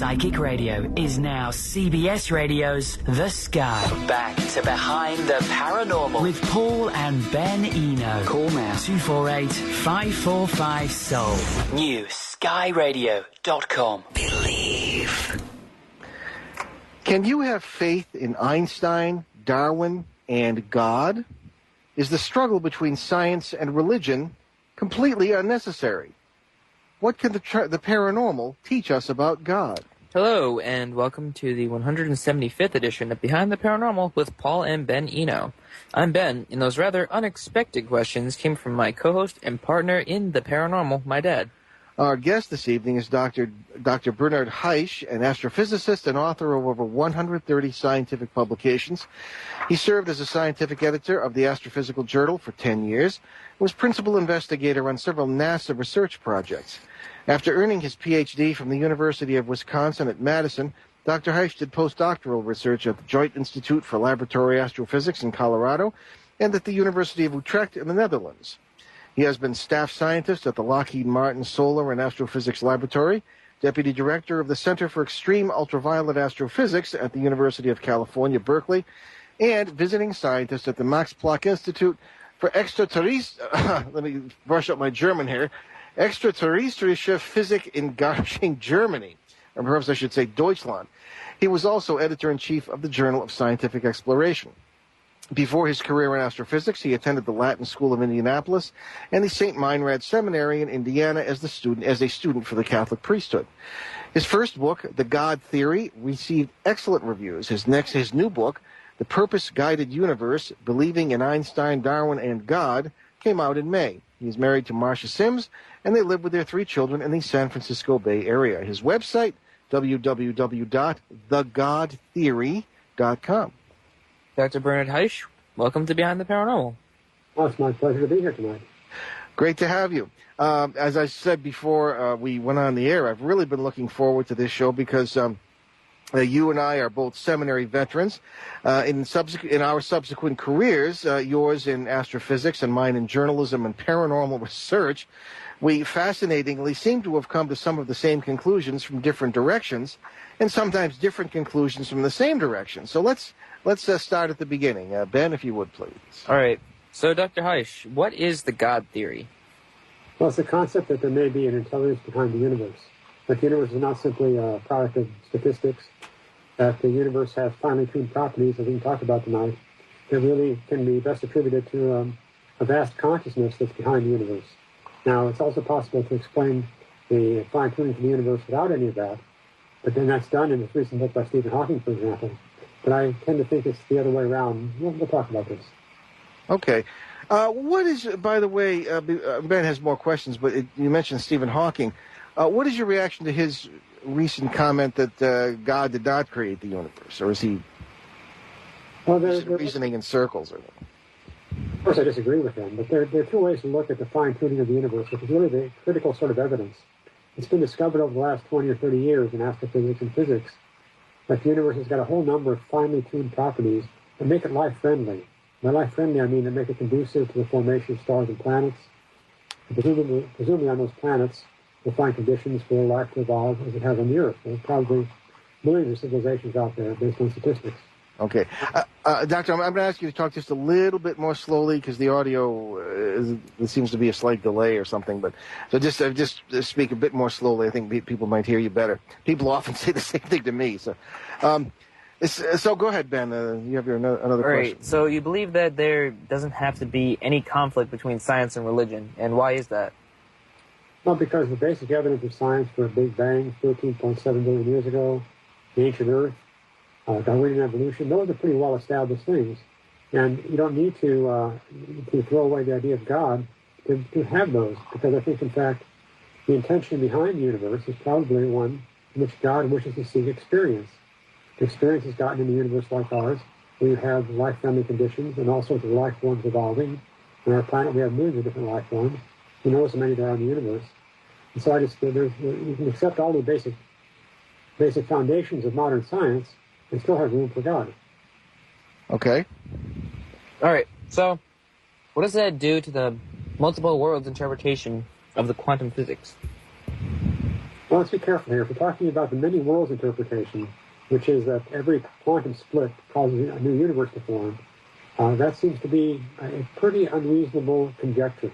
Psychic Radio is now CBS Radio's The Sky. Back to Behind the Paranormal with Paul and Ben Eno. Call now 248-545-SOUL. New skyradio.com. Believe. Can you have faith in Einstein, Darwin, and God? Is the struggle between science and religion completely unnecessary? What can the paranormal teach us about God? Hello, and welcome to the 175th edition of Behind the Paranormal with Paul and Ben Eno. I'm Ben, and those rather unexpected questions came from my co-host and partner in the paranormal, my dad. Our guest this evening is Dr. Bernard Haisch, an astrophysicist and author of over 130 scientific publications. He served as a scientific editor of the Astrophysical Journal for 10 years, and was principal investigator on several NASA research projects. After earning his Ph.D. from the University of Wisconsin at Madison, Dr. Haisch did postdoctoral research at the Joint Institute for Laboratory Astrophysics in Colorado and at the University of Utrecht in the Netherlands. He has been staff scientist at the Lockheed Martin Solar and Astrophysics Laboratory, deputy director of the Center for Extreme Ultraviolet Astrophysics at the University of California, Berkeley, and visiting scientist at the Max Planck Institute for let me brush up my German here, Extraterrestrische Physik in Garching, Germany, or perhaps I should say Deutschland. He was also editor-in-chief of the Journal of Scientific Exploration. Before his career in astrophysics, he attended the Latin School of Indianapolis and the St. Meinrad Seminary in Indiana as a student for the Catholic priesthood. His first book, The God Theory, received excellent reviews. His new book, The Purpose-Guided Universe, Believing in Einstein, Darwin, and God, came out in May. He is married to Marcia Sims, and they live with their 3 children in the San Francisco Bay Area. His website, www.thegodtheory.com. Dr. Bernard Haisch, welcome to Behind the Paranormal. Well, it's my pleasure to be here tonight. Great to have you. As I said before we went on the air, I've really been looking forward to this show because you and I are both seminary veterans. In our subsequent careers, yours in astrophysics and mine in journalism and paranormal research, we fascinatingly seem to have come to some of the same conclusions from different directions, and sometimes different conclusions from the same direction. So let's start at the beginning. Ben, if you would, please. All right. So, Dr. Haisch, what is the God theory? Well, it's the concept that there may be an intelligence behind the universe. That the universe is not simply a product of statistics, that the universe has finely tuned properties, as we can talk about tonight, that really can be best attributed to a vast consciousness that's behind the universe. Now, it's also possible to explain the fine-tuning of the universe without any of that, but then that's done in this recent book by Stephen Hawking, for example. But I tend to think it's the other way around. We'll talk about this. Okay. What is, by the way, Ben has more questions, but you mentioned Stephen Hawking. What is your reaction to his recent comment that God did not create the universe? Or is he reasoning in circles? Of course, I disagree with him, but there are 2 ways to look at the fine-tuning of the universe, which is really the critical sort of evidence. It's been discovered over the last 20 or 30 years in astrophysics and physics that the universe has got a whole number of finely tuned properties that make it life-friendly. By life-friendly, I mean that make it conducive to the formation of stars and planets. And presumably on those planets, we'll find conditions for life to evolve as it has on the Earth. There are probably millions of civilizations out there based on statistics. Okay. Doctor, I'm going to ask you to talk just a little bit more slowly because the audio, there seems to be a slight delay or something. But so just speak a bit more slowly. I think people might hear you better. People often say the same thing to me. So go ahead, Ben. You have another question. Right. So you believe that there doesn't have to be any conflict between science and religion. And why is that? Well, because the basic evidence of science for a Big Bang 13.7 billion years ago, the ancient Earth, Darwinian evolution, those are pretty well-established things. And you don't need to throw away the idea of God to have those, because I think, in fact, the intention behind the universe is probably one in which God wishes to see experience. The experience is gotten in a universe like ours, where you have life-friendly conditions and all sorts of life forms evolving. On our planet, we have millions of different life forms. Who knows how many there are in the universe? And so you can accept all the basic foundations of modern science and still have room for God. Okay. All right. So, what does that do to the multiple worlds interpretation of the quantum physics? Well, let's be careful here. If we're talking about the many worlds interpretation, which is that every quantum split causes a new universe to form, that seems to be a pretty unreasonable conjecture,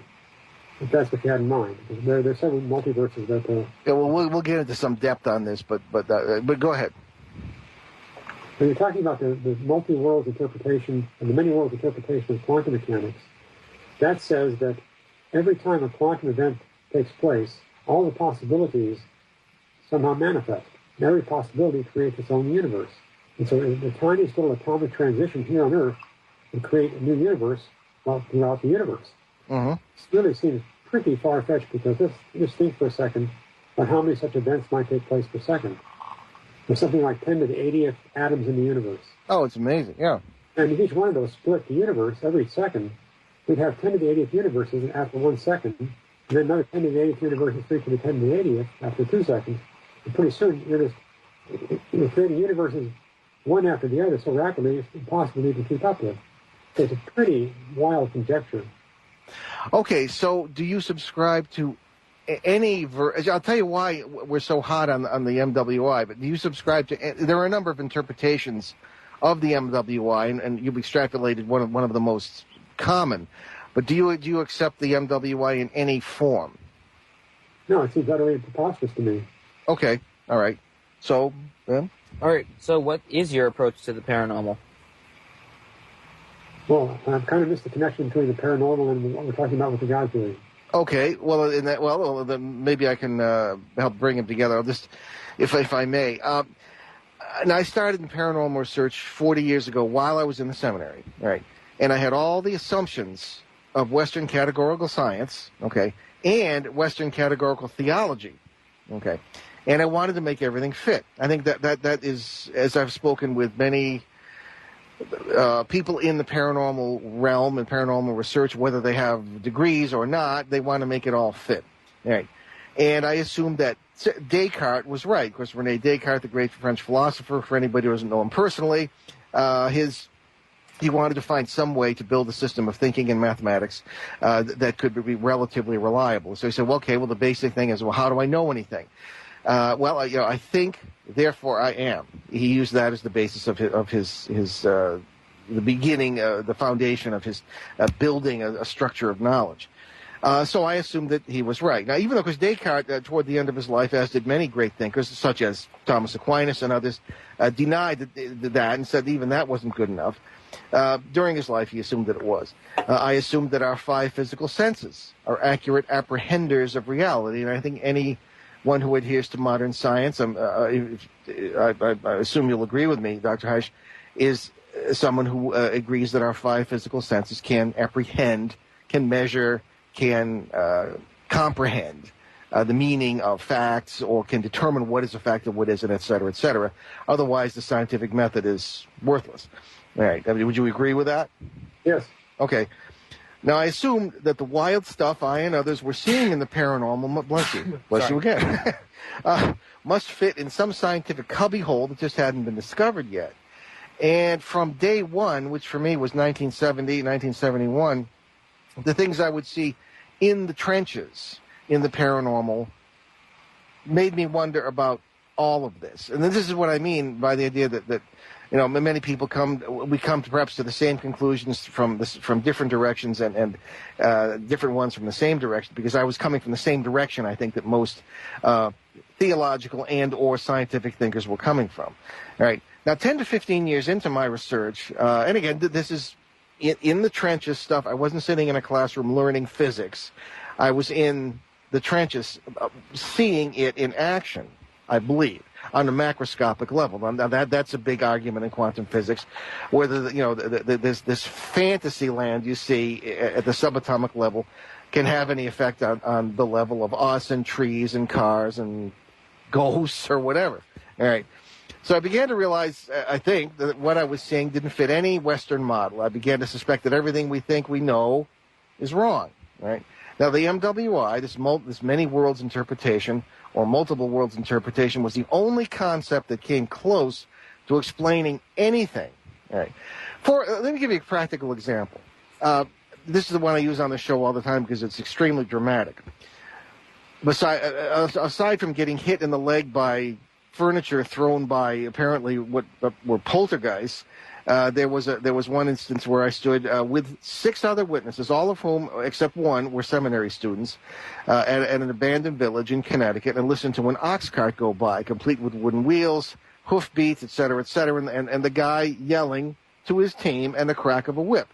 if that's what you had in mind. There's several multiverses that... Yeah, well, we'll get into some depth on this, but go ahead. When you're talking about the multi-worlds interpretation and the many worlds interpretation of quantum mechanics, that says that every time a quantum event takes place, all the possibilities somehow manifest. And every possibility creates its own universe. And so the tiniest little atomic transition here on Earth can create a new universe throughout the universe. Mm-hmm. This really seems pretty far-fetched because just think for a second about how many such events might take place per second. There's something like 10 to the 80th atoms in the universe. Oh, it's amazing, yeah. And if each one of those split the universe every second, we'd have 10 to the 80th universes after 1 second, and then another 10 to the 80th universes, 3 to the 10 to the 80th after 2 seconds. And pretty soon, you're creating universes one after the other so rapidly it's impossible to even keep up with. So it's a pretty wild conjecture. Okay, so do you subscribe to any... I'll tell you why we're so hot on the MWI, but do you subscribe to... There are a number of interpretations of the MWI, and you've extrapolated one of the most common. But do you accept the MWI in any form? No, it seems utterly preposterous to me. Okay, all right. So, Ben? All right, so what is your approach to the paranormal? Well, I've kind of missed the connection between the paranormal and what we're talking about with the God theory. Okay, well, then maybe I can help bring them together. I'll just, if I may. And I started in paranormal research 40 years ago while I was in the seminary, right? And I had all the assumptions of Western categorical science, okay, and Western categorical theology, okay. And I wanted to make everything fit. I think that is, as I've spoken with many people in the paranormal realm and paranormal research, whether they have degrees or not, they want to make it all fit. Right. And I assumed that Descartes was right. Of course, René Descartes, the great French philosopher, for anybody who doesn't know him personally, he wanted to find some way to build a system of thinking in mathematics that could be relatively reliable. So he said, well, okay, the basic thing is, well, how do I know anything? I think, therefore I am. He used that as the basis of his the beginning, the foundation of his building a structure of knowledge. So I assumed that he was right. Now, even though, because Descartes, toward the end of his life, as did many great thinkers, such as Thomas Aquinas and others, denied that and said even that wasn't good enough. During his life, he assumed that it was. I assumed that our 5 physical senses are accurate apprehenders of reality, and I think anyone who adheres to modern science, I assume you'll agree with me, Dr. Haisch, is someone who agrees that our 5 physical senses can apprehend, can measure, can comprehend the meaning of facts, or can determine what is a fact and what isn't, et cetera, et cetera. Otherwise, the scientific method is worthless. All right. I mean, would you agree with that? Yes. Okay. Now, I assume that the wild stuff I and others were seeing in the paranormal, bless you again, must fit in some scientific cubbyhole that just hadn't been discovered yet. And from day one, which for me was 1970, 1971, the things I would see in the trenches in the paranormal made me wonder about all of this. And this is what I mean by the idea that many people come perhaps to the same conclusions from different directions and different ones from the same direction, because I was coming from the same direction I think that most theological and or scientific thinkers were coming from. All right. Now, 10 to 15 years into my research, and again, this is in the trenches stuff. I wasn't sitting in a classroom learning physics. I was in the trenches seeing it in action, I believe, on a macroscopic level. Now that's a big argument in quantum physics, whether this fantasy land you see at the subatomic level can have any effect on the level of us and trees and cars and ghosts or whatever. All right. So I began to realize, I think, that what I was seeing didn't fit any Western model. I began to suspect that everything we think we know is wrong. Right. Now, the MWI, this many worlds interpretation, or multiple worlds interpretation, was the only concept that came close to explaining anything. All right. Let me give you a practical example. This is the one I use on the show all the time because it's extremely dramatic. aside from getting hit in the leg by furniture thrown by apparently what were poltergeists, there was one instance where I stood with 6 other witnesses, all of whom, except one, were seminary students, at an abandoned village in Connecticut, and listened to an ox cart go by, complete with wooden wheels, hoof beats, et cetera, and the guy yelling to his team and the crack of a whip.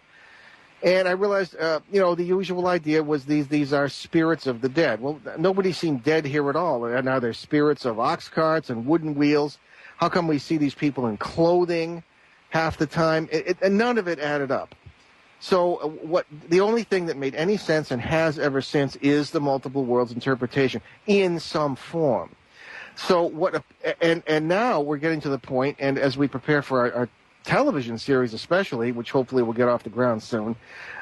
And I realized, the usual idea was these are spirits of the dead. Well, nobody seemed dead here at all. And now there's spirits of ox carts and wooden wheels. How come we see these people in clothing half the time? And none of it added up. So the only thing that made any sense and has ever since is the multiple worlds interpretation in some form. So and now we're getting to the point, and as we prepare for our television series especially, which hopefully will get off the ground soon,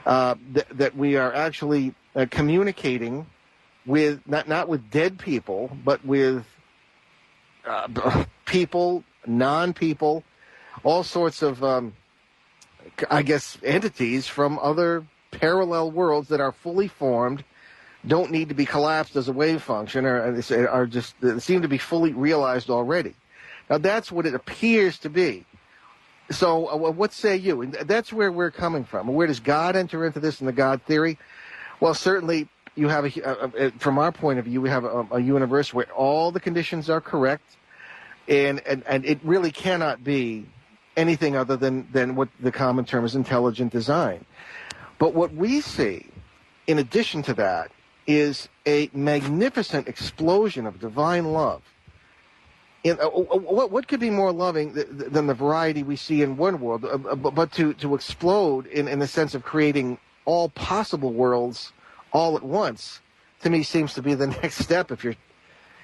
that we are actually communicating with, not with dead people, but with people, non-people, all sorts of, entities from other parallel worlds that are fully formed, don't need to be collapsed as a wave function, or seem to be fully realized already. Now that's what it appears to be. So what say you? And that's where we're coming from. Where does God enter into this in the God theory? Well, certainly you have, from our point of view, we have a universe where all the conditions are correct, and it really cannot be anything other than what the common term is intelligent design. But what we see, in addition to that, is a magnificent explosion of divine love. What could be more loving than the variety we see in one world, but to explode in the sense of creating all possible worlds all at once, to me seems to be the next step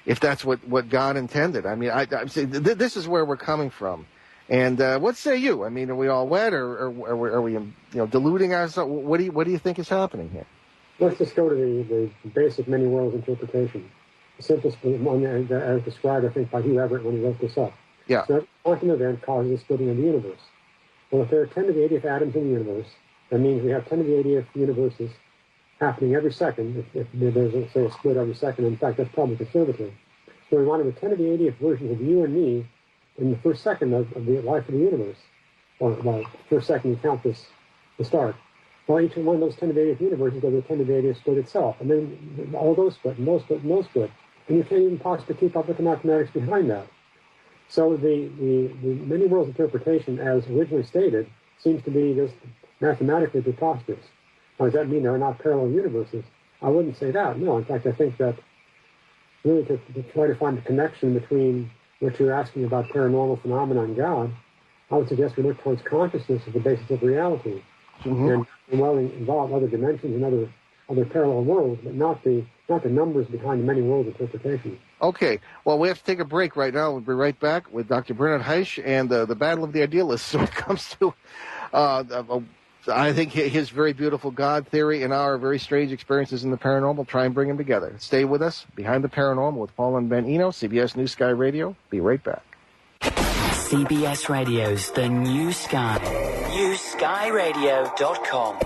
if that's what God intended. I mean, this is where we're coming from. And what say you? I mean, are we all wet, or are we deluding ourselves? What do you think is happening here? Let's just go to the basic many worlds interpretation. The simplest one, as described, I think, by Hugh Everett when he wrote this up. Yeah. So, quantum event causes a splitting of the universe. Well, if there are 10 to the 80th atoms in the universe, that means we have 10 to the 80th universes happening every second. If there's, say, a split every second, in fact, that's probably conservative. So we wanted the 10 to the 80th versions of you and me in the first second of the life of the universe. Well, first second you count the start. Well, each one of those 10 to the 80th universes does a 10 to the 80th split itself. And then all those split, and those split, and those split. And you can't even possibly keep up with the mathematics behind that. So the many worlds interpretation, as originally stated, seems to be just mathematically preposterous. Now, does that mean there are not parallel universes? I wouldn't say that. No, in fact, I think that really to try to find a connection between what you're asking about paranormal phenomena and God, I would suggest we look towards consciousness as the basis of reality. Mm-hmm. And well, involve other dimensions and other parallel worlds, but not the numbers behind the many worlds interpretation. Okay. Well, we have to take a break right now. We'll be right back with Dr. Bernard Haisch and the Battle of the Idealists when it comes to, I think, his very beautiful God theory and our very strange experiences in the paranormal. Try and bring them together. Stay with us. Behind the Paranormal with Paul and Ben Eno, CBS New Sky Radio. Be right back. CBS Radio's The New Sky. NewSkyRadio.com.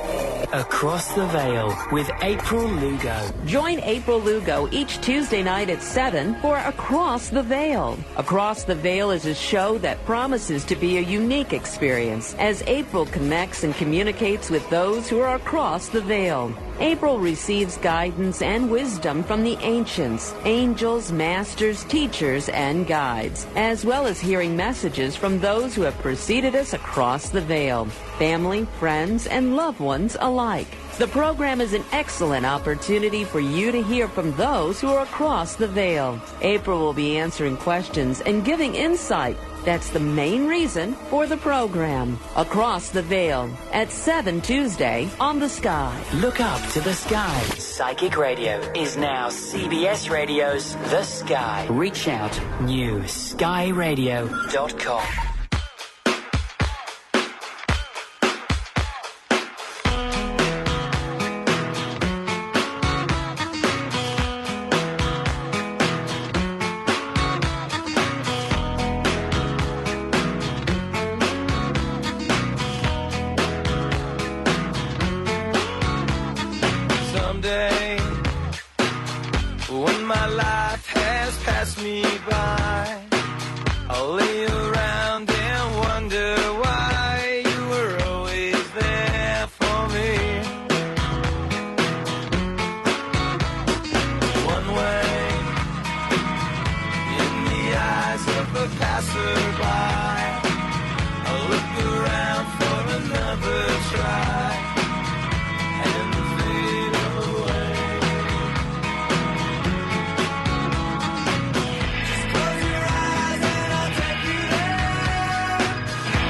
Across the Veil with April Lugo. Join April Lugo each Tuesday night at 7 for Across the Veil. Across the Veil is a show that promises to be a unique experience as April connects and communicates with those who are across the veil. April receives guidance and wisdom from the ancients, angels, masters, teachers, and guides, as well as hearing messages from those who have preceded us across the veil, family, friends, and loved ones alike. The program is an excellent opportunity for you to hear from those who are across the veil. April will be answering questions and giving insight. That's the main reason for the program. Across the Veil at 7 Tuesday on The Sky. Look up to the sky. Psychic Radio is now CBS Radio's The Sky. Reach out, NewSkyRadio.com. When a passerby. I look around for another try and fade away. Just close your eyes and I'll take you there.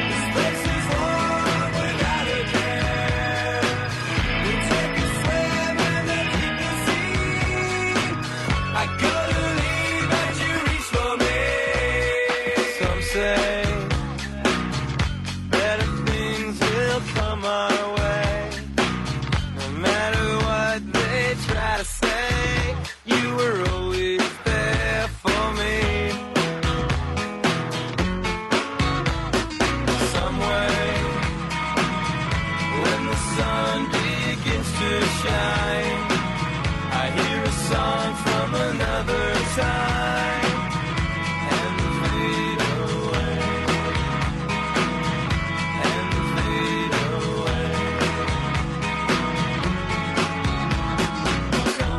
This place is warm without a care. We'll take a swim in the deep sea. I gotta leave as you reach for me. Some say better things will come our way. No matter what they try to say, you were always there for me. Some way, when the sun begins to shine, I hear a song from another time and fade away, and fade away. So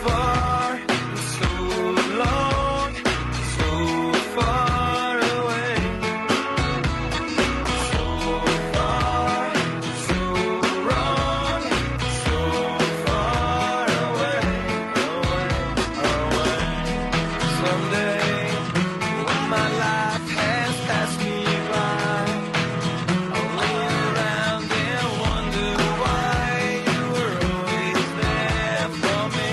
far, so long, so far away. So far, so wrong, so far away, away, away. Someday, when my life has passed me by, I'll look around and wonder why you were always there for me.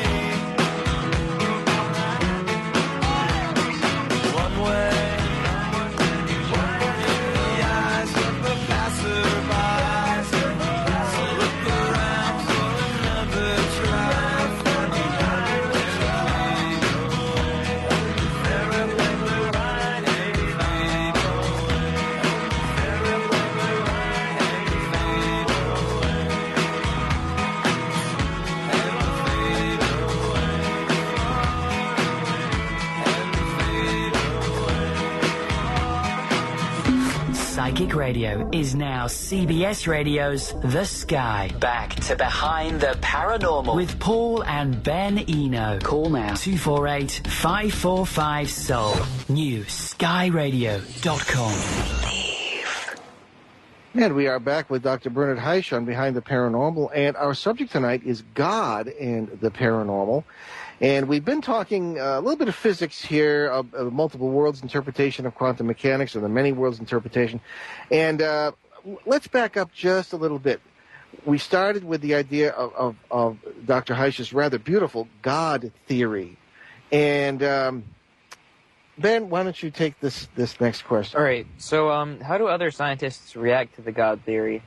One way, in the eyes of the passerby. So look around for another try. Psychic Radio is now CBS Radio's The Sky. Back to Behind the Paranormal with Paul and Ben Eno. Call now 248-545-SOUL. New skyradio.com. And we are back with Dr. Bernard Haisch on Behind the Paranormal, and our subject tonight is God and the Paranormal. And we've been talking a little bit of physics here, of multiple worlds interpretation of quantum mechanics, or the many worlds interpretation. And let's back up just a little bit. We started with the idea of Dr. Heisch's rather beautiful God theory. And Ben, why don't you take this next question? All right. So, how do other scientists react to the God theory?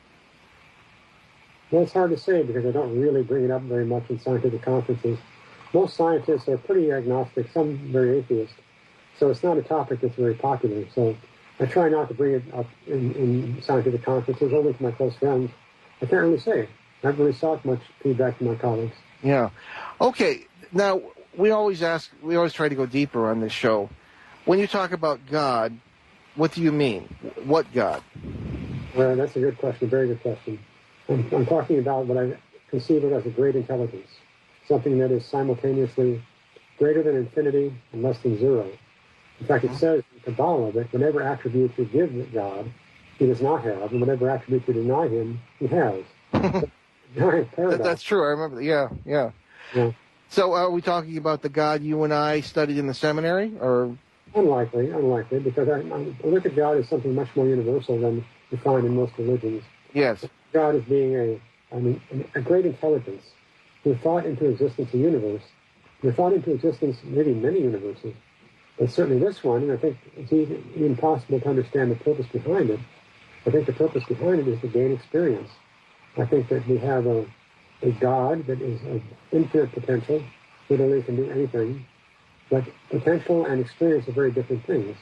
Well, it's hard to say because I don't really bring it up very much in scientific conferences. Most scientists are pretty agnostic, some very atheist. So it's not a topic that's very popular. So I try not to bring it up in scientific conferences, only to my close friends. I can't really say. I haven't really sought much feedback from my colleagues. Yeah. Okay. Now, we always try to go deeper on this show. When you talk about God, what do you mean? What God? Well, that's a good question, a very good question. I'm talking about what I conceive of as a great intelligence, something that is simultaneously greater than infinity and less than zero. In fact, it says in Kabbalah that whatever attribute you give God, he does not have, and whatever attribute you deny him, he has. Giant paradox. That's true. I remember. Yeah. So are we talking about the God you and I studied in the seminary, or? Unlikely, because I look at God as something much more universal than you find in most religions. Yes. God as being a great intelligence who thought into existence a universe, who thought into existence maybe many universes, but certainly this one, and I think it's even possible to understand the purpose behind it. I think the purpose behind it is to gain experience. I think that we have a God that is of infinite potential, literally can do anything, but potential and experience are very different things.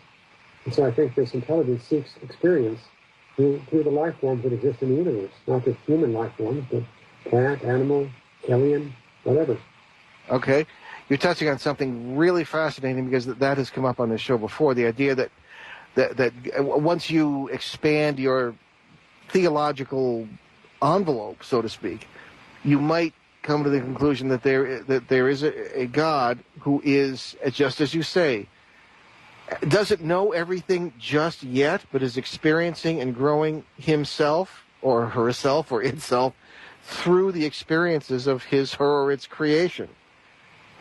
And so I think this intelligence seeks experience through the life forms that exist in the universe, not just human life forms, but plant, animal, alien, whatever. Okay. You're touching on something really fascinating because that has come up on this show before, the idea that once you expand your theological envelope, so to speak, you might come to the conclusion that there is a God who is, just as you say, doesn't know everything just yet, but is experiencing and growing himself or herself or itself through the experiences of his, her, or its creation.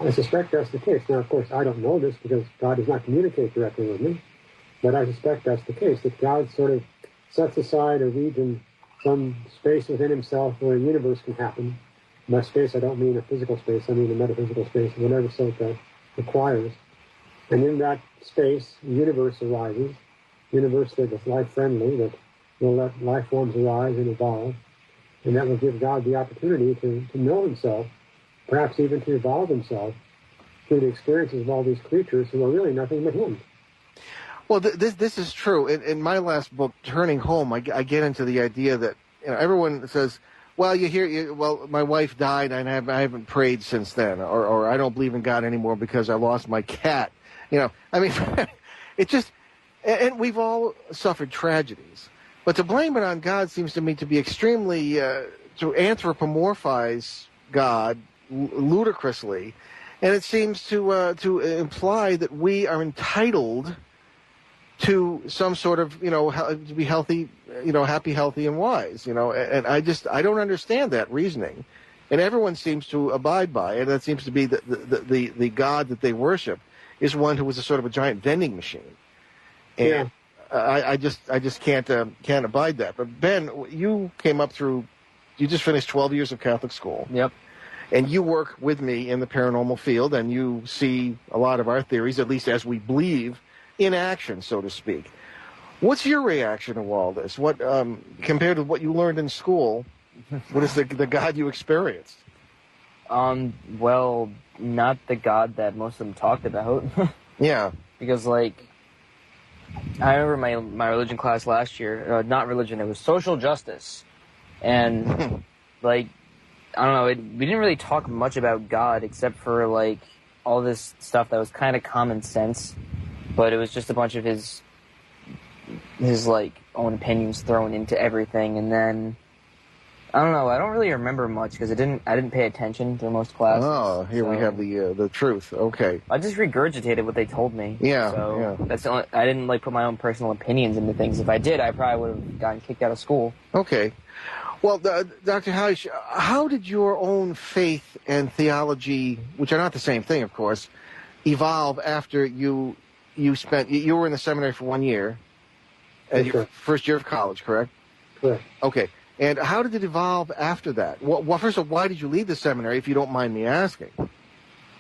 I suspect that's the case. Now, of course, I don't know this because God does not communicate directly with me, but I suspect that's the case, that God sort of sets aside a region, some space within himself where a universe can happen. By space, I don't mean a physical space, I mean a metaphysical space, whatever sort that requires. And in that space, a universe arises, a universe that is life-friendly, that will let life forms arise and evolve, and that will give God the opportunity to know himself, perhaps even to evolve himself through the experiences of all these creatures who are really nothing but him. Well, this is true. In my last book, Turning Home, I get into the idea that everyone says, well, my wife died and I haven't prayed since then, or I don't believe in God anymore because I lost my cat. I mean, it just, and we've all suffered tragedies. But to blame it on God seems to me to be extremely, to anthropomorphize God ludicrously. And it seems to imply that we are entitled to some sort of, to be healthy, happy, healthy, and wise, and I don't understand that reasoning. And everyone seems to abide by it. And that seems to be the God that they worship is one who was a sort of a giant vending machine. And Yeah. I just can't abide that. But Ben, you just finished 12 years of Catholic school. Yep. And you work with me in the paranormal field, and you see a lot of our theories, at least as we believe, in action, so to speak. What's your reaction to all this? What, compared to what you learned in school, what is the God you experienced? Well, not the God that most of them talked about. Yeah. Because, I remember my religion class last year, not religion, it was social justice. And, I don't know, we didn't really talk much about God except for, all this stuff that was kind of common sense. But it was just a bunch of his own opinions thrown into everything. And then, I don't know, I don't really remember much because I didn't pay attention through most classes. Oh, here we have the truth. Okay. I just regurgitated what they told me. Yeah, So yeah. that's the only, I didn't put my own personal opinions into things. If I did, I probably would have gotten kicked out of school. Okay. Well, Dr. Haisch, how did your own faith and theology, which are not the same thing, of course, evolve after you were in the seminary for 1 year, your first year of college, correct? Correct. Okay. And how did it evolve after that? Well, first of all, why did you leave the seminary, if you don't mind me asking? I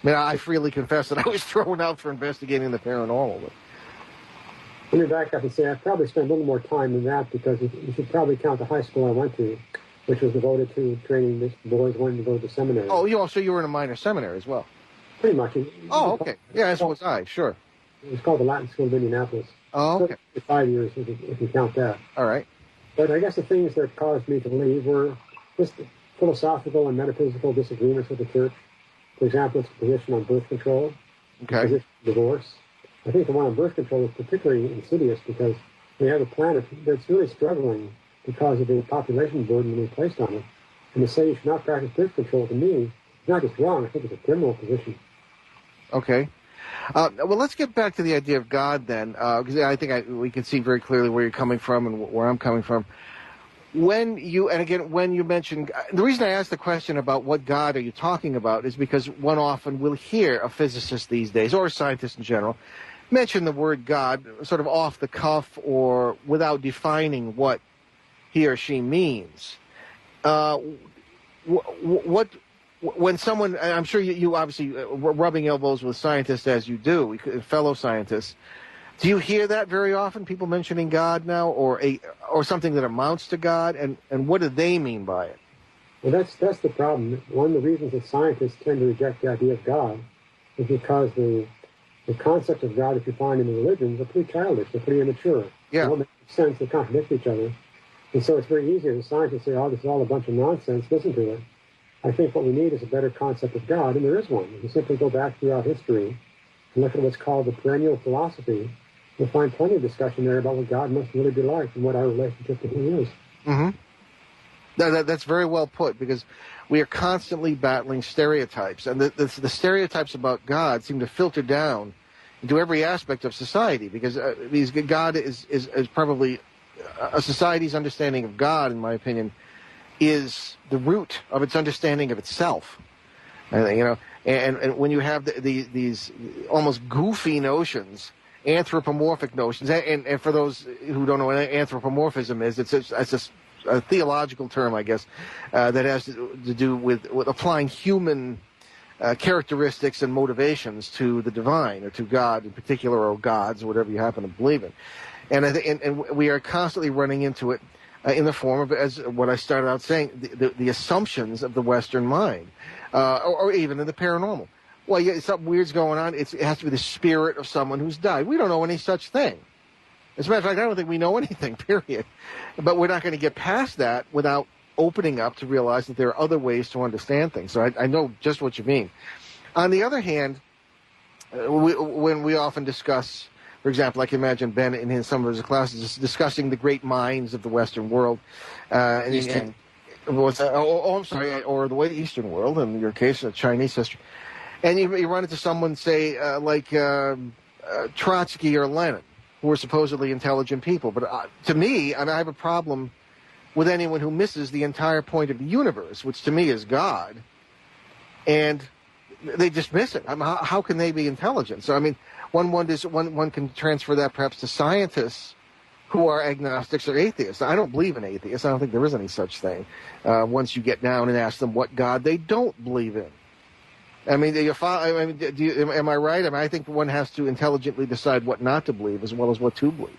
mean, I freely confess that I was thrown out for investigating the paranormal. But... Let me back up and say I probably spent a little more time than that because you should probably count the high school I went to, which was devoted to training these boys wanting to go to seminary. Oh, so you were in a minor seminary as well? Pretty much. Oh, okay. Yeah, as was I, sure. It was called the Latin School of Indianapolis. Oh, okay. 5 years, if you count that. All right. But I guess the things that caused me to leave were just philosophical and metaphysical disagreements with the church. For example, its position on birth control, Okay. position on divorce. I think the one on birth control is particularly insidious because we have a planet that's really struggling because of the population burden we placed on it. And to say you should not practice birth control, to me, is not just wrong, I think it's a criminal position. Okay. Well, let's get back to the idea of God then, because I think we can see very clearly where you're coming from and where I'm coming from. When you mention, the reason I asked the question about what God are you talking about is because one often will hear a physicist these days, or a scientist in general, mention the word God sort of off the cuff or without defining what he or she means. When someone, I'm sure you obviously rubbing elbows with scientists as you do, fellow scientists, do you hear that very often? People mentioning God now, or something that amounts to God, and what do they mean by it? Well, that's the problem. One of the reasons that scientists tend to reject the idea of God is because the concepts of God that you find in the religions are pretty childish. They're pretty immature. Yeah. They don't make sense. They contradict each other. And so it's very easy as a scientist to say, oh, this is all a bunch of nonsense. Listen to it. I think what we need is a better concept of God, and there is one. If you simply go back throughout history and look at what's called the perennial philosophy, you'll find plenty of discussion there about what God must really be like and what our relationship to him is. Mm-hmm. That's very well put, because we are constantly battling stereotypes, and the stereotypes about God seem to filter down into every aspect of society, because God is probably a society's understanding of God, in my opinion, is the root of its understanding of itself. And when you have these almost goofy notions, anthropomorphic notions, and for those who don't know what anthropomorphism is, it's a theological term, I guess, that has to do with applying human characteristics and motivations to the divine, or to God in particular, or gods, or whatever you happen to believe in. And and we are constantly running into it in the form of, as what I started out saying, the assumptions of the Western mind, or even in the paranormal. Well, yeah, something weird's going on. It has to be the spirit of someone who's died. We don't know any such thing. As a matter of fact, I don't think we know anything, period. But we're not going to get past that without opening up to realize that there are other ways to understand things. So I know just what you mean. On the other hand, when we often discuss, for example, I can imagine Ben in some of his classes discussing the great minds of the Western world. Eastern. What's that? I'm sorry, or the Eastern world, in your case, Chinese history. And you run into someone, say, like Trotsky or Lenin, who are supposedly intelligent people. But to me, I have a problem with anyone who misses the entire point of the universe, which to me is God, and they just miss it. How can they be intelligent? So, I mean, one wonders, one can transfer that perhaps to scientists who are agnostics or atheists. I don't believe in atheists. I don't think there is any such thing. Once you get down and ask them what God they don't believe in. I mean, am I right? I mean, I think one has to intelligently decide what not to believe as well as what to believe.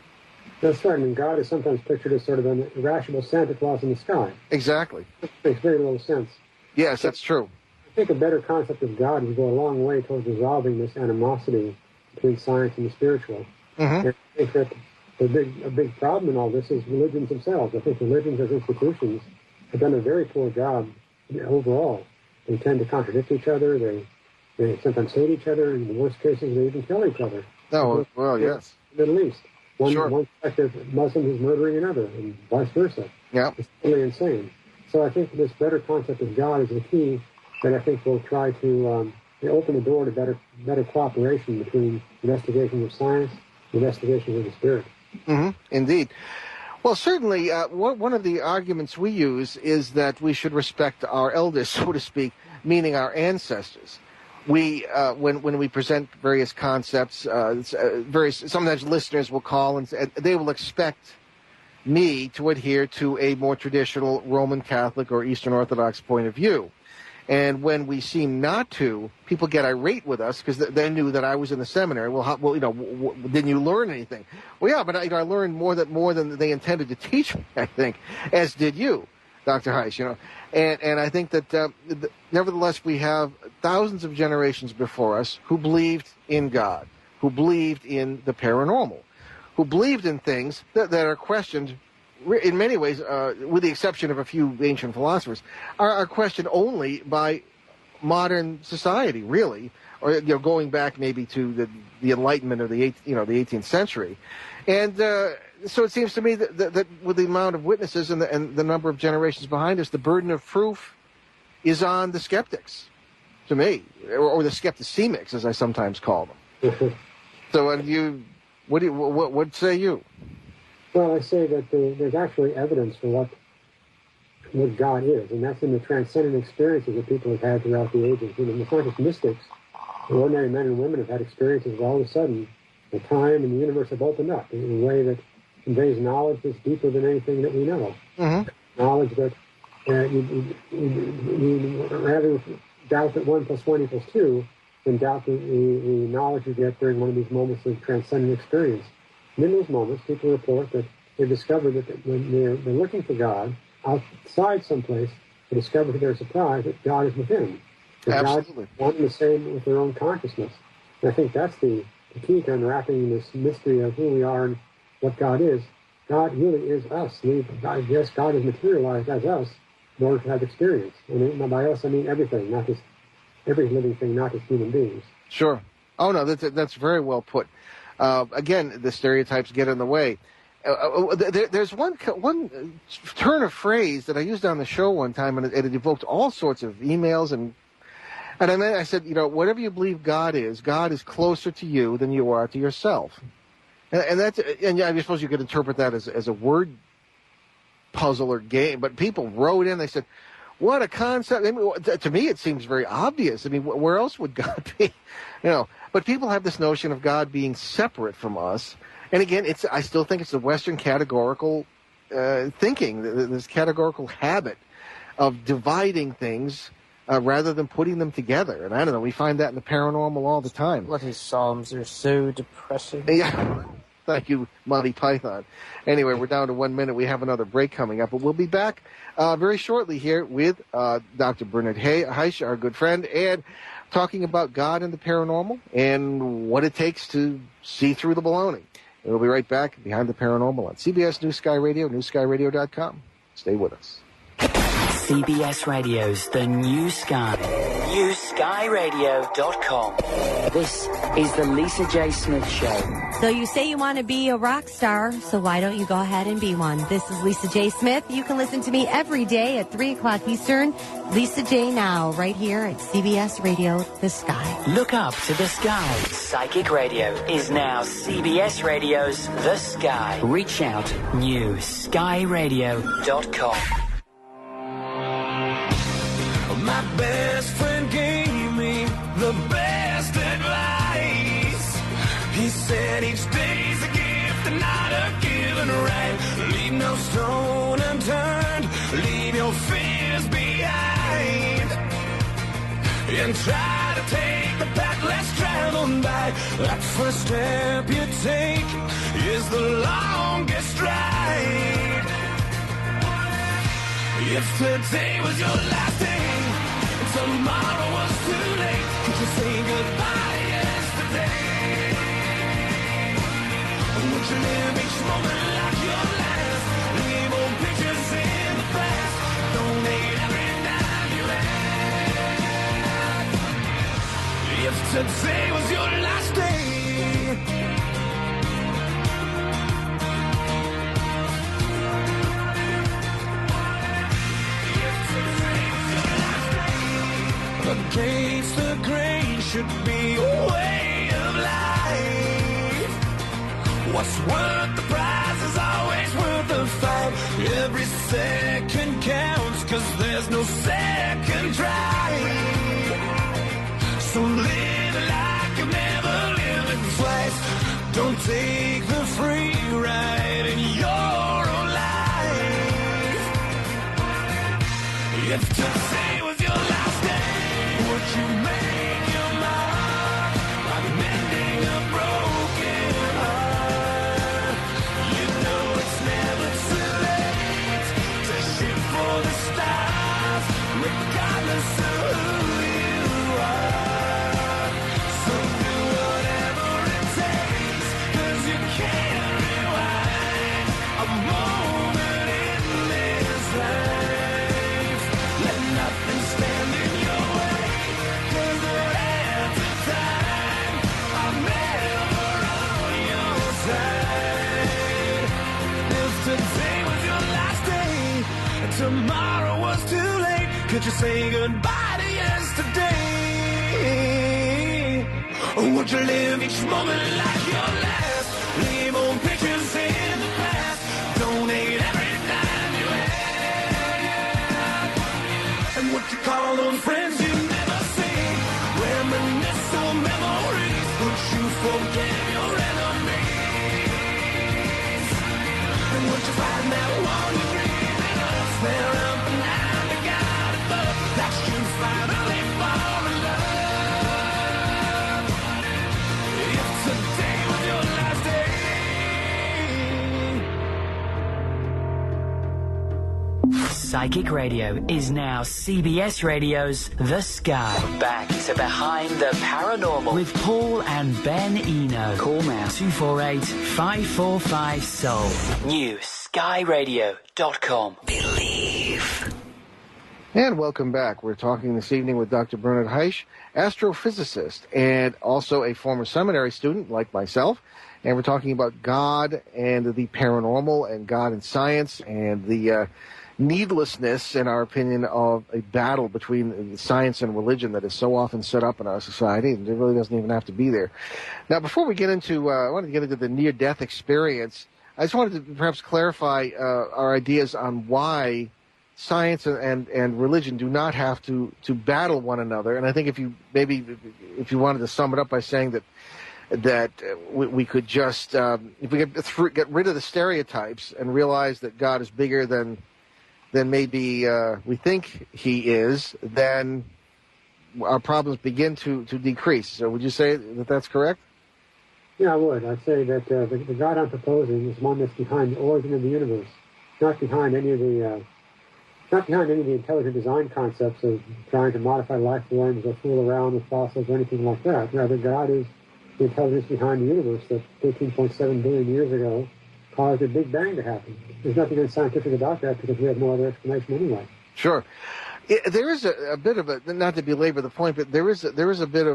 That's right. I mean, God is sometimes pictured as sort of an irrational Santa Claus in the sky. Exactly. It makes very little sense. Yes, that's true. I think a better concept of God would go a long way towards resolving this animosity between science and the spiritual. Mm-hmm. And I think that a big problem in all this is religions themselves. I think religions as institutions have done a very poor job overall. They tend to contradict each other. They sometimes hate each other. In the worst cases, they even kill each other. Oh, well, yes. In the Middle East. Sure. One sect of Muslim is murdering another, and vice versa. Yeah. It's totally insane. So I think this better concept of God is the key that I think will try to open the door to better cooperation between investigations of science and investigations of the spirit. Mm-hmm. Indeed. Well, certainly, one of the arguments we use is that we should respect our elders, so to speak, meaning our ancestors. We, when we present various concepts, sometimes listeners will call and they will expect me to adhere to a more traditional Roman Catholic or Eastern Orthodox point of view. And when we seem not to, people get irate with us because they knew that I was in the seminary. Well, didn't you learn anything? Well, yeah, but I learned more than they intended to teach me, I think, as did you, Dr. Haisch, And I think that nevertheless we have thousands of generations before us who believed in God, who believed in the paranormal, who believed in things that are questioned in many ways, with the exception of a few ancient philosophers, are questioned only by modern society, really, or going back maybe to the Enlightenment of the 18th century, and so it seems to me that with the amount of witnesses and the number of generations behind us, the burden of proof is on the skeptics, to me, or the skepticemics, as I sometimes call them. So, what say you? Well, I say that there's actually evidence for what God is, and that's in the transcendent experiences that people have had throughout the ages. It's not just mystics. Ordinary men and women have had experiences where all of a sudden the time and the universe have opened up in a way that conveys knowledge that's deeper than anything that we know. Mm-hmm. Knowledge that you rather doubt that 1 + 1 = 2 than doubt the knowledge you get during one of these moments of transcendent experience. And in those moments, people report that they discovered that when they're looking for God outside someplace, they discover to their surprise that God is within. That Absolutely. God is one and the same with their own consciousness. And I think that's the key to unwrapping this mystery of who we are and what God is. God really is us. Yes, God is materialized as us in order to have experience. And by us, I mean everything, not just every living thing, not just human beings. Sure. Oh, no, that's very well put. Again, the stereotypes get in the way. There's one turn of phrase that I used on the show one time, and it evoked all sorts of emails and And I said, whatever you believe God is closer to you than you are to yourself. And I suppose you could interpret that as a word puzzle or game. But people wrote in, they said, what a concept. I mean, to me, it seems very obvious. I mean, where else would God be? But people have this notion of God being separate from us. And again, I still think it's the Western categorical thinking, this categorical habit of dividing things rather than putting them together. And I don't know, we find that in the paranormal all the time. Bloody Psalms are so depressing. Yeah. Thank you, Monty Python. Anyway, we're down to 1 minute. We have another break coming up, but we'll be back very shortly here with Dr. Bernard Haisch, our good friend, and talking about God and the paranormal and what it takes to see through the baloney. We'll be right back behind the paranormal on CBS New Sky Radio, newskyradio.com. Stay with us. CBS Radio's The New Sky. NewSkyRadio.com. This is the Lisa J. Smith Show. So you say you want to be a rock star, so why don't you go ahead and be one? This is Lisa J. Smith. You can listen to me every day at 3 o'clock Eastern. Lisa J. Now, right here at CBS Radio, The Sky. Look up to the sky. Psychic Radio is now CBS Radio's The Sky. Reach out, newskyradio.com. My best friend gave me the best advice. He said each day's a gift and not a given right. Leave no stone unturned, leave your fears behind, and try to take the path less traveled by. That first step you take is the longest ride. If today was your last day, tomorrow was too late, could you say goodbye to yesterday? Would you live each moment like your last? Leave old pictures in the past. Donate every dime you had. If today was your last day, against the grain should be a way of life. What's worth the prize is always worth the fight. Every second counts, 'cause there's no second try. So live it like you've never lived it twice. Don't take the free ride in your own life. If today was your last day, would you make your mark like mending a broken heart? You know it's never too late to shoot for the stars, regardless of who you are. So do whatever it takes, 'cause you can't rewind a moment in this life. Let nothing stand in your way, 'cause the hands of time are never on your side. If today was your last day and tomorrow was too late, could you say goodbye to yesterday? Or would you live each moment like your last? Leave old pictures in the past. Donate every dime you had. And what you call those friends you never see? Reminisce on memories. Would you forgive your enemies? And would you find that one you dreaming of? There up and down the God above, that you finally fall in love. If today was your last day. Psychic Radio is now CBS Radio's The Sky. Back to Behind the Paranormal with Paul and Ben Eno. Call now 248-545-SOUL. NewSkyRadio.com. Believe. And welcome back. We're talking this evening with Dr. Bernard Haisch, astrophysicist, and also a former seminary student like myself. And we're talking about God and the paranormal and God and science and the needlessness, in our opinion, of a battle between science and religion that is so often set up in our society, and it really doesn't even have to be there. Now, before we get into, I wanted to get into the near-death experience. I just wanted to perhaps clarify our ideas on why science and religion do not have to battle one another. And I think if you wanted to sum it up by saying that we could just if we get rid of the stereotypes and realize that God is bigger than maybe we think he is, then our problems begin to decrease. So would you say that that's correct? Yeah, I would. I'd say that the God I'm proposing is one that's behind the origin of the universe, not behind any of the intelligent design concepts of trying to modify life forms or fool around with fossils or anything like that. Rather, God is the intelligence behind the universe that 13.7 billion years ago caused a Big Bang to happen. There's nothing unscientific about that because we have no other explanation anyway. Sure. There is a bit of a, not to belabor the point, but there is a bit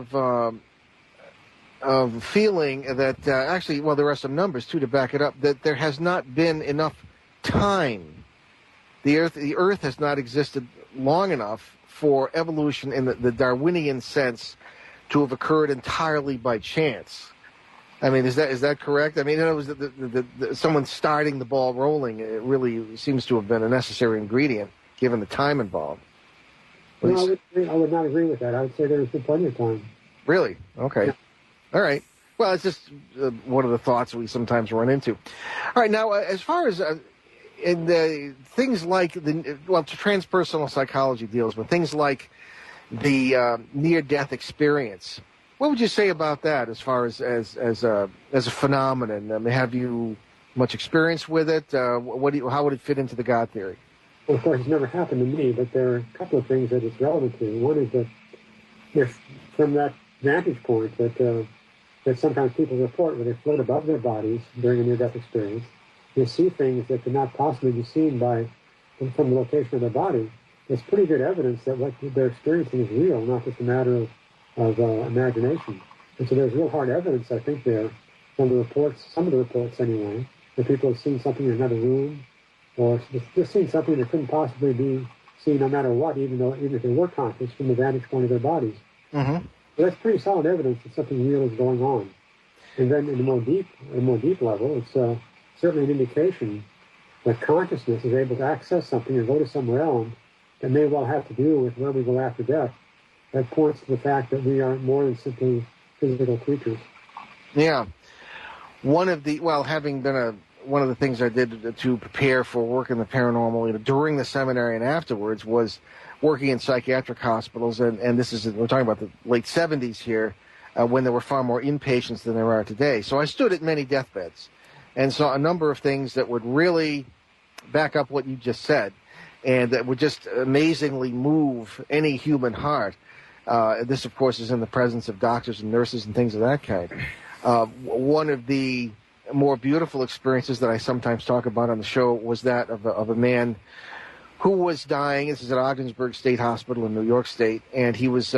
of feeling that actually, well, there are some numbers too to back it up, that there has not been enough time. The Earth has not existed long enough for evolution in the Darwinian sense to have occurred entirely by chance. I mean, is that correct? I mean, it was someone starting the ball rolling. It really seems to have been a necessary ingredient, given the time involved. No, I would not agree with that. I would say there's been plenty of time. Really? Okay. Yeah. All right. Well, it's just one of the thoughts we sometimes run into. All right. Now, as far as in the things like transpersonal psychology deals with things like the near-death experience. What would you say about that as far as a phenomenon? I mean, have you much experience with it? How would it fit into the God theory? Well, of course, it's never happened to me, but there are a couple of things that it's relevant to. One is that if from that vantage point that sometimes people report where they float above their bodies during a near-death experience, they see things that could not possibly be seen from the location of their body. It's pretty good evidence that what they're experiencing is real, not just a matter of imagination. And so there's real hard evidence, I think, there from the reports, some of the reports anyway, that people have seen something in another room, or just seen something that couldn't possibly be seen no matter what, even if they were conscious from the vantage point of their bodies. Mm-hmm. So that's pretty solid evidence that something real is going on. And then in a more deep level, it's certainly an indication that consciousness is able to access something and go to some realm that may well have to do with where we go after death. That points to the fact that we are more than simply physical creatures. Yeah. One of the things I did to prepare for work in the paranormal, during the seminary and afterwards, was working in psychiatric hospitals, and we're talking about the late 70s here, when there were far more inpatients than there are today. So I stood at many deathbeds and saw a number of things that would really back up what you just said, and that would just amazingly move any human heart. This, of course, is in the presence of doctors and nurses and things of that kind. One of the more beautiful experiences that I sometimes talk about on the show was that of a man who was dying. This is at Ogdensburg State Hospital in New York State, and he was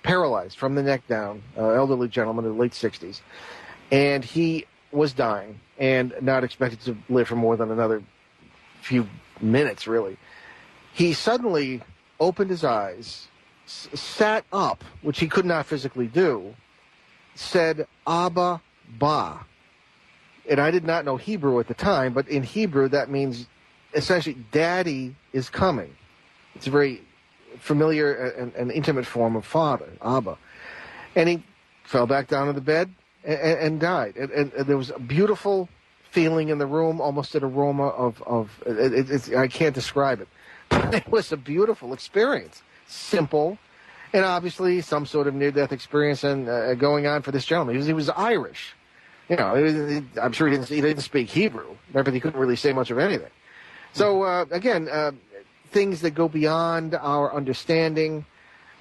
paralyzed from the neck down, elderly gentleman in the late 60s. And he was dying and not expected to live for more than another few minutes, really. He suddenly opened his eyes, sat up, which he could not physically do, said, Abba, Ba. And I did not know Hebrew at the time, but in Hebrew that means essentially Daddy is coming. It's a very familiar and intimate form of father, Abba. And he fell back down on the bed and died. And there was a beautiful feeling in the room, almost an aroma of I can't describe it. It was a beautiful experience. Simple. And obviously some sort of near-death experience and going on for this gentleman. He was Irish. I'm sure he didn't speak Hebrew, but he couldn't really say much of anything. So, again, things that go beyond our understanding,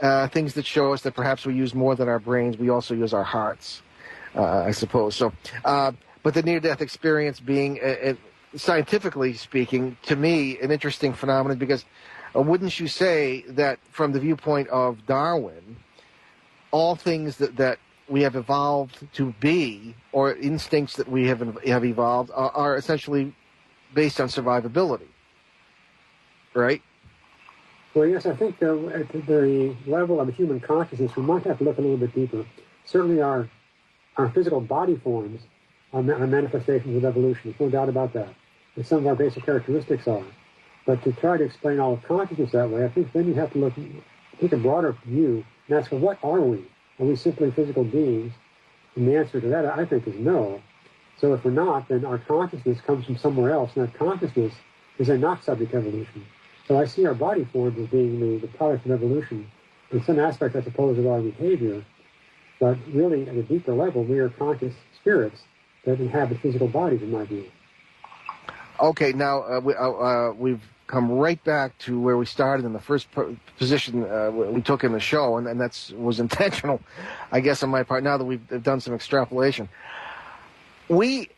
things that show us that perhaps we use more than our brains, we also use our hearts, I suppose. So, but the near-death experience being, scientifically speaking, to me, an interesting phenomenon, because wouldn't you say that from the viewpoint of Darwin, all things that we have evolved to be, or instincts that we have evolved, are essentially based on survivability, right? Well, yes, I think at the level of human consciousness, we might have to look a little bit deeper. Certainly our physical body forms are manifestations of evolution. There's no doubt about that. And some of our basic characteristics are. But to try to explain all of consciousness that way, I think then you have to take a broader view and ask, well, what are we? Are we simply physical beings? And the answer to that, I think, is no. So if we're not, then our consciousness comes from somewhere else, and that consciousness is then not subject to evolution. So I see our body forms as being the product of evolution. In some aspect, I suppose, of our behavior, but really, at a deeper level, we are conscious spirits that inhabit physical bodies, in my view. Okay, now we've come right back to where we started in the first position we took in the show, and that was intentional, I guess, on my part, now that we've done some extrapolation. With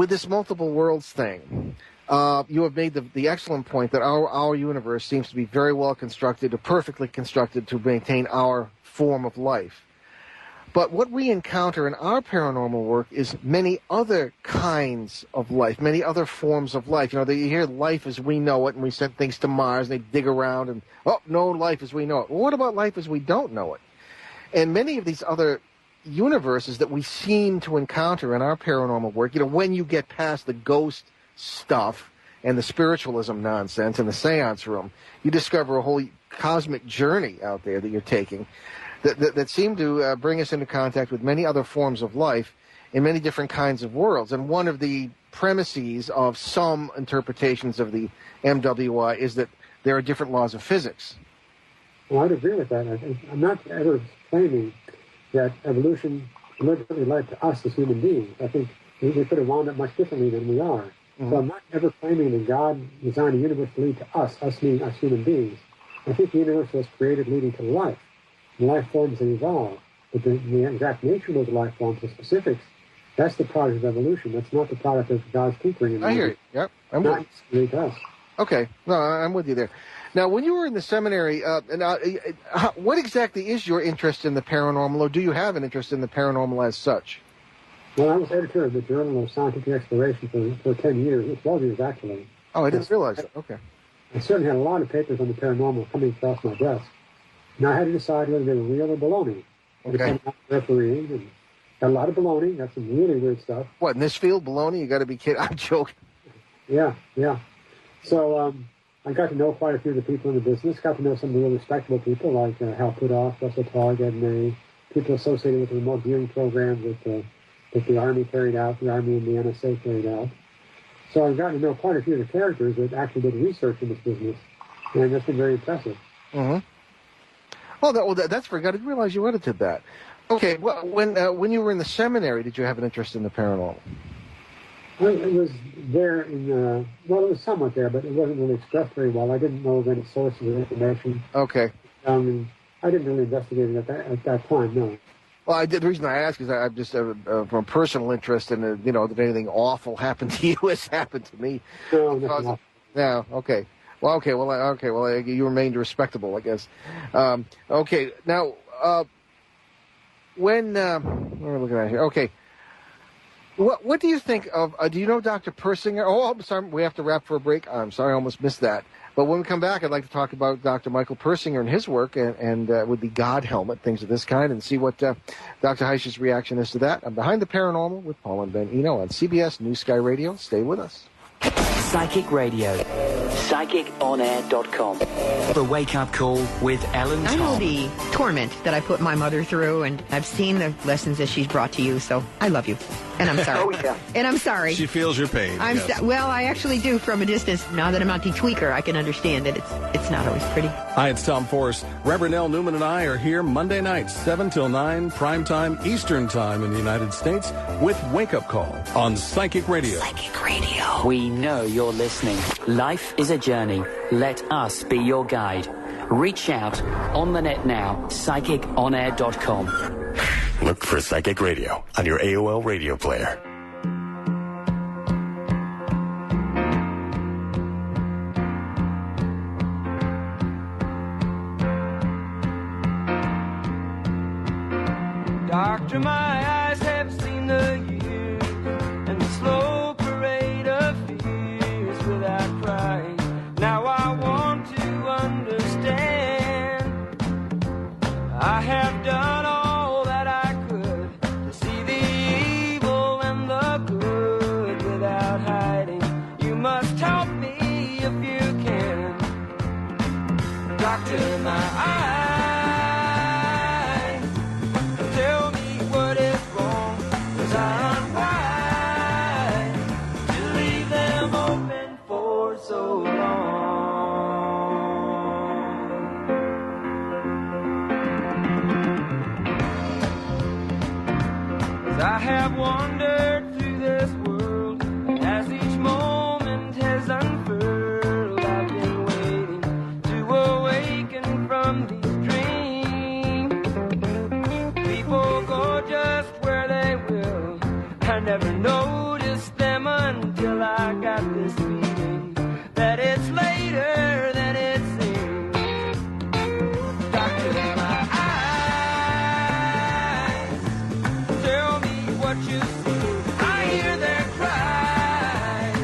this multiple worlds thing, you have made the excellent point that our universe seems to be very well constructed, or perfectly constructed to maintain our form of life. But what we encounter in our paranormal work is many other kinds of life, many other forms of life. You hear life as we know it, and we send things to Mars, and they dig around, and, no life as we know it. Well, what about life as we don't know it? And many of these other universes that we seem to encounter in our paranormal work, when you get past the ghost stuff and the spiritualism nonsense in the seance room, you discover a whole cosmic journey out there that you're taking that seem to bring us into contact with many other forms of life in many different kinds of worlds. And one of the premises of some interpretations of the MWI is that there are different laws of physics. Well, I'd agree with that. I'm not ever claiming that evolution deliberately led to us as human beings. I think we could have wound up much differently than we are. Mm-hmm. So I'm not ever claiming that God designed a universe to lead to us being us human beings. I think the universe was created leading to life. And life forms that evolve. But the exact nature of those life forms, the specifics, that's the product of evolution. That's not the product of God's tinkering. I hear you. Yep. I'm with you. Not to us. Okay. No, I'm with you there. Now, when you were in the seminary, what exactly is your interest in the paranormal, or do you have an interest in the paranormal as such? Well, I was editor of the Journal of Scientific Exploration for 10 years, 12 years actually. Oh, I didn't realize that. Okay. I certainly had a lot of papers on the paranormal coming across my desk. And I had to decide whether they were real or baloney. Okay. Refereeing and got a lot of baloney, got some really weird stuff. What, in this field, baloney? You got to be kidding. I'm joking. Yeah. So I got to know quite a few of the people in the business, got to know some of the really respectable people like Hal Puthoff, Russell Target, and people associated with the remote viewing programs that the Army carried out, the Army and the NSA carried out. So I've gotten to know quite a few of the characters that actually did research in this business, and that's been very impressive. Mm-hmm. That's I didn't realize you edited that. Okay, well, when you were in the seminary, did you have an interest in the paranormal? Well, it was there it was somewhat there, but it wasn't really expressed very well. I didn't know of any sources of information. Okay. I didn't really investigate it at that time, no. Well, the reason I ask is I'm just from personal interest in, that anything awful happened to you has happened to me. No, nothing awful. No, okay. Well, you remained respectable, I guess. Okay, now, what am I looking at here? Okay. What do you think of, do you know Dr. Persinger? Oh, I'm sorry, we have to wrap for a break. I'm sorry, I almost missed that. But when we come back, I'd like to talk about Dr. Michael Persinger and his work and with the God helmet, things of this kind, and see what Dr. Heisch's reaction is to that. I'm Behind the Paranormal with Paul and Ben Eno on CBS New Sky Radio. Stay with us. Psychic Radio. PsychicOnAir.com. The Wake Up Call with Ellen I Tom. know the torment that I put my mother through, and I've seen the lessons that she's brought to you, so I love you. And I'm sorry. Oh, yeah. And I'm sorry. She feels your pain. Yes. Well, I actually do from a distance. Now that I'm not the tweaker, I can understand that it's not always pretty. Hi, it's Tom Force. Reverend L. Newman and I are here Monday nights, 7 till 9, prime time, Eastern time in the United States, with Wake Up Call on Psychic Radio. Psychic Radio. We know you're listening. Life is a journey. Let us be your guide. Reach out on the net now, PsychicOnAir.com. Look for Psychic Radio on your AOL radio player. Doctor, my eyes have seen the years and the slow parade of fears without price. Now I want to must help me if you can. Doctor, my eyes, tell me what is wrong, 'cause I'm wise to leave them open for so long. 'Cause I have wandered through this world, and as each moment has unfurled, I've been waiting to awaken from these dreams. People go just where they will. I never noticed them until I got this feeling that it's later than it seems. Doctor, my eyes, tell me what you see. I hear their cries.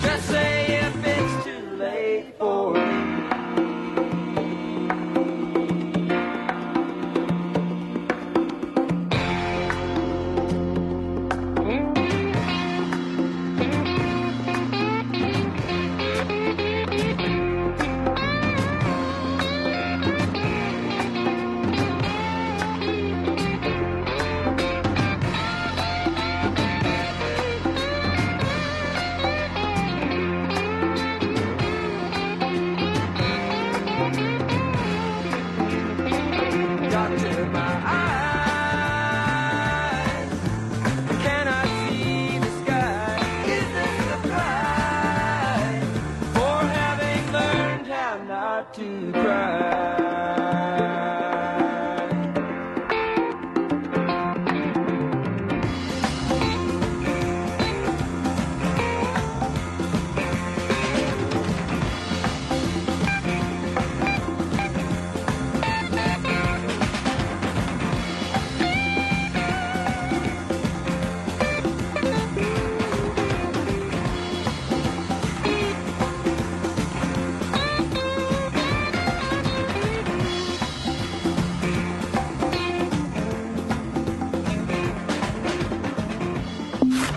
Just say if it's too late for me. Doctor, my eyes cannot see the sky. Is this the price for having learned how not to cry?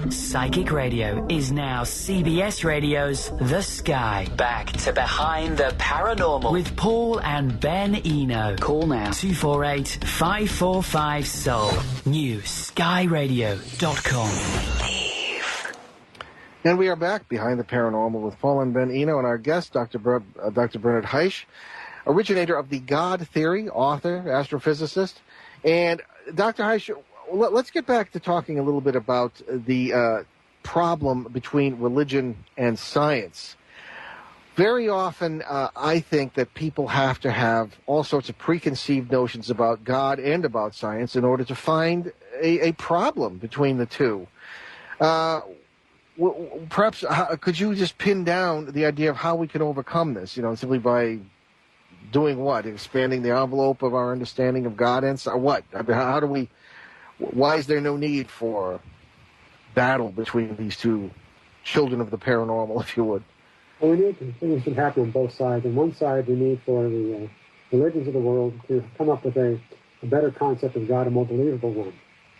Psychic Radio is now CBS Radio's The Sky. Back to Behind the Paranormal with Paul and Ben Eno. Call now 248-545-SOUL. New skyradio.com. And we are back behind the paranormal with Paul and Ben Eno and our guest, Dr. Bernard Haisch, originator of the God theory, author, astrophysicist. And Dr. Haisch, let's get back to talking a little bit about the problem between religion and science. Very often, I think that people have to have all sorts of preconceived notions about God and about science in order to find a problem between the two. Perhaps, could you just pin down the idea of how we can overcome this, simply by doing what? Expanding the envelope of our understanding of God and what? I mean, how do we... Why is there no need for battle between these two children of the paranormal, if you would? Well, we need things to happen on both sides. On one side, we need for the religions of the world to come up with a better concept of God, a more believable one.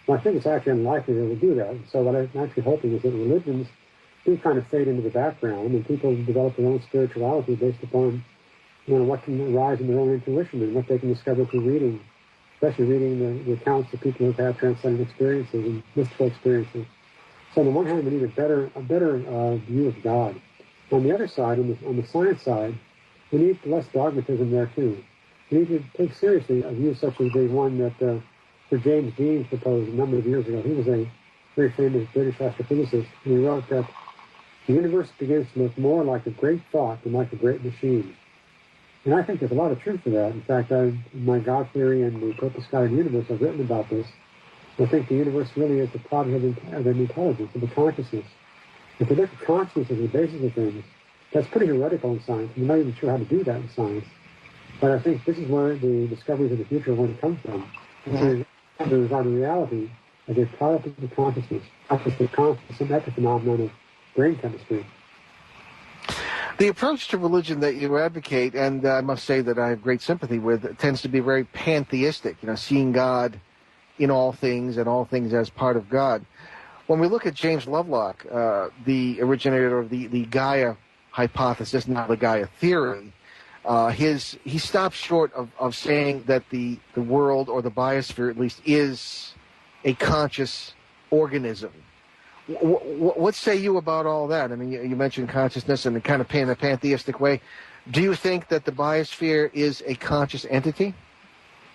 Well, I think it's actually unlikely they will do that. So what I'm actually hoping is that religions do kind of fade into the background, and people develop their own spirituality based upon, what can arise in their own intuition and what they can discover through reading, especially reading the accounts of people who've had transcendent experiences and mystical experiences. So on the one hand, we need a better view of God. On the other side, on the science side, we need less dogmatism there too. We need to take seriously a view such as the one that Sir James Dean proposed a number of years ago. He was a very famous British astrophysicist, and he wrote that the universe begins to look more like a great thought than like a great machine. And I think there's a lot of truth to that. In fact, in my God theory and the purpose-guided universe, I've written about this. I think the universe really is the product of an intelligence, of a consciousness. If we look at consciousness as the basis of things, that's pretty heretical in science. We're not even sure how to do that in science. But I think this is where the discoveries of the future are going to come from. The regard to reality as a product of the consciousness, not just the consciousness epiphenomenon of brain chemistry. The approach to religion that you advocate, and I must say that I have great sympathy with, tends to be very pantheistic, seeing God in all things and all things as part of God. when we look at James Lovelock, the originator of the Gaia hypothesis, not the Gaia theory, he stops short of saying that the world, or the biosphere at least, is a conscious organism. What say you about all that? I mean, you mentioned consciousness and kind of in a pantheistic way. Do you think that the biosphere is a conscious entity?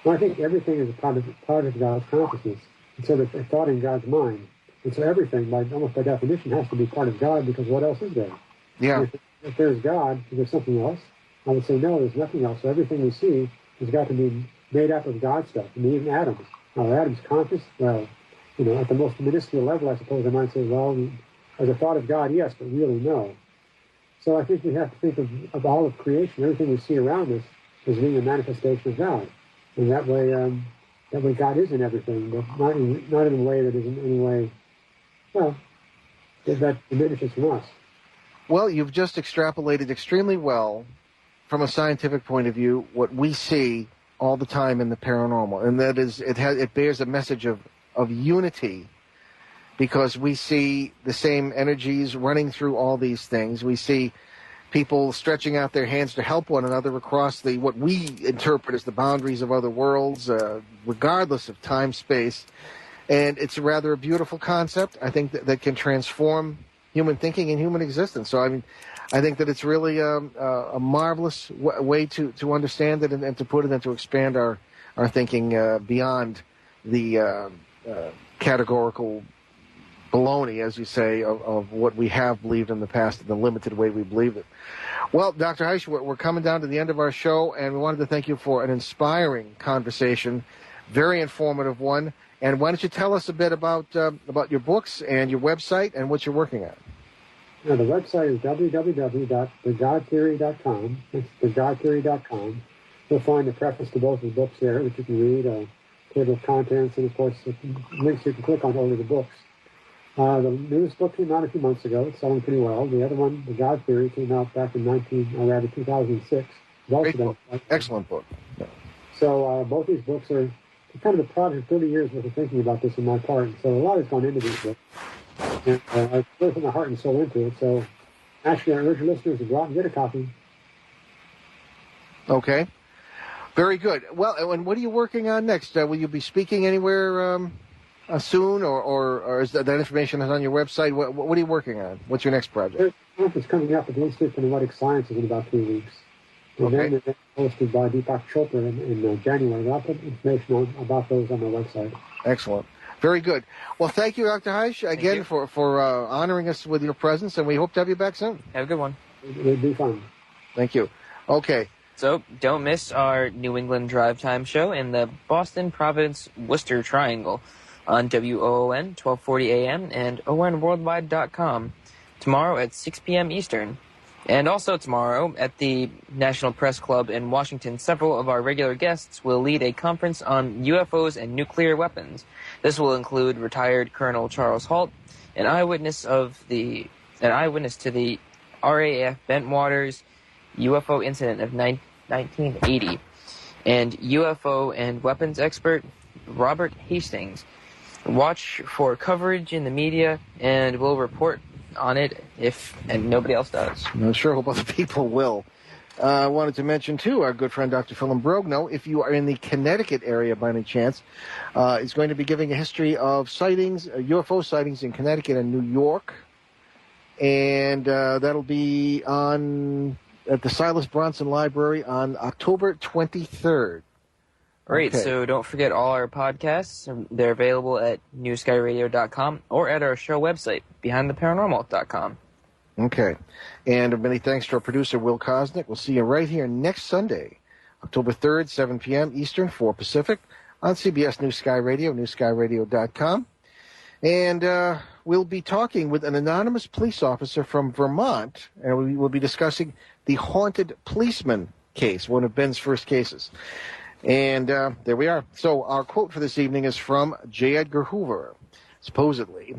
Well, I think everything is a part of God's consciousness. And so it's a thought in God's mind. And so everything, almost by definition, has to be part of God, because what else is there? Yeah. If there's God, is there something else? I would say no, there's nothing else. So everything we see has got to be made up of God stuff. I mean, even atoms. Are atoms conscious? Well, at the most minuscule level, I suppose I might say, well, as a thought of God, yes, but really no. So I think we have to think of all of creation, everything we see around us, as being a manifestation of God. And that way God is in everything, but not in a way that is in any way, well, that diminishes from us. Well, you've just extrapolated extremely well from a scientific point of view what we see all the time in the paranormal, and that is it bears a message of unity, because we see the same energies running through all these things. We see people stretching out their hands to help one another across what we interpret as the boundaries of other worlds, regardless of time, space. And it's rather a beautiful concept, I think, that can transform human thinking and human existence. So, I mean, I think that it's really a marvelous way to understand it and to put it and to expand our thinking beyond the categorical baloney, as you say, of what we have believed in the past and the limited way we believe it. Well, Dr. Haisch, we're coming down to the end of our show, and we wanted to thank you for an inspiring conversation, very informative one. And why don't you tell us a bit about your books and your website and what you're working on? Now, the website is www.thegodtheory.com. It's thegodtheory.com. You'll find the preface to both of the books there, which you can read, table of contents, and, of course, links you can click on to order the books. The newest book came out a few months ago. It's selling pretty well. The other one, The God Theory, came out back in 2006. Great book. Excellent book. Yeah. So both these books are kind of a product of 30 years worth of thinking about this on my part. And so a lot has gone into these books. And I put my heart and soul into it. So actually, I urge your listeners to go out and get a copy. Okay. Very good. Well, and what are you working on next? Will you be speaking anywhere soon, or is that information is on your website? What are you working on? What's your next project? There's a conference coming up at the Institute for Noetic Sciences in about 3 weeks. And then it's hosted by Deepak Chopra in January. I'll put information about those on my website. Excellent. Very good. Well, thank you, Dr. Haisch, again for honoring us with your presence, and we hope to have you back soon. Have a good one. It'd be fun. Thank you. Okay. So, don't miss our New England Drive Time show in the Boston, Providence, Worcester Triangle on WOON, 1240 AM, and ONWorldwide.com tomorrow at 6 p.m. Eastern. And also tomorrow at the National Press Club in Washington, several of our regular guests will lead a conference on UFOs and nuclear weapons. This will include retired Colonel Charles Halt, an eyewitness to the RAF Bentwaters UFO incident of 1980, and UFO and weapons expert Robert Hastings. Watch for coverage in the media, and we'll report on it and nobody else does. I'm sure hope other people will. I wanted to mention, too, our good friend Dr. Philip Brogno, if you are in the Connecticut area by any chance, is going to be giving a history of sightings, UFO sightings in Connecticut and New York. And that'll be at the Silas Bronson Library on October 23rd. Great, so don't forget all our podcasts. They're available at newskyradio.com or at our show website, behindtheparanormal.com. Okay. And many thanks to our producer, Will Kosnick. We'll see you right here next Sunday, October 3rd, 7 p.m. Eastern, 4 Pacific, on CBS New Sky Radio, newskyradio.com. And we'll be talking with an anonymous police officer from Vermont, and we will be discussing the haunted policeman case, one of Ben's first cases. And there we are. So our quote for this evening is from J. Edgar Hoover, supposedly.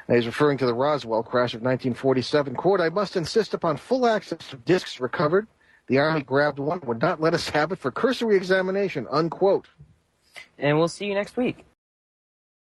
He's referring to the Roswell crash of 1947. Quote, "I must insist upon full access to discs recovered. The Army grabbed one, would not let us have it for cursory examination," unquote. And we'll see you next week.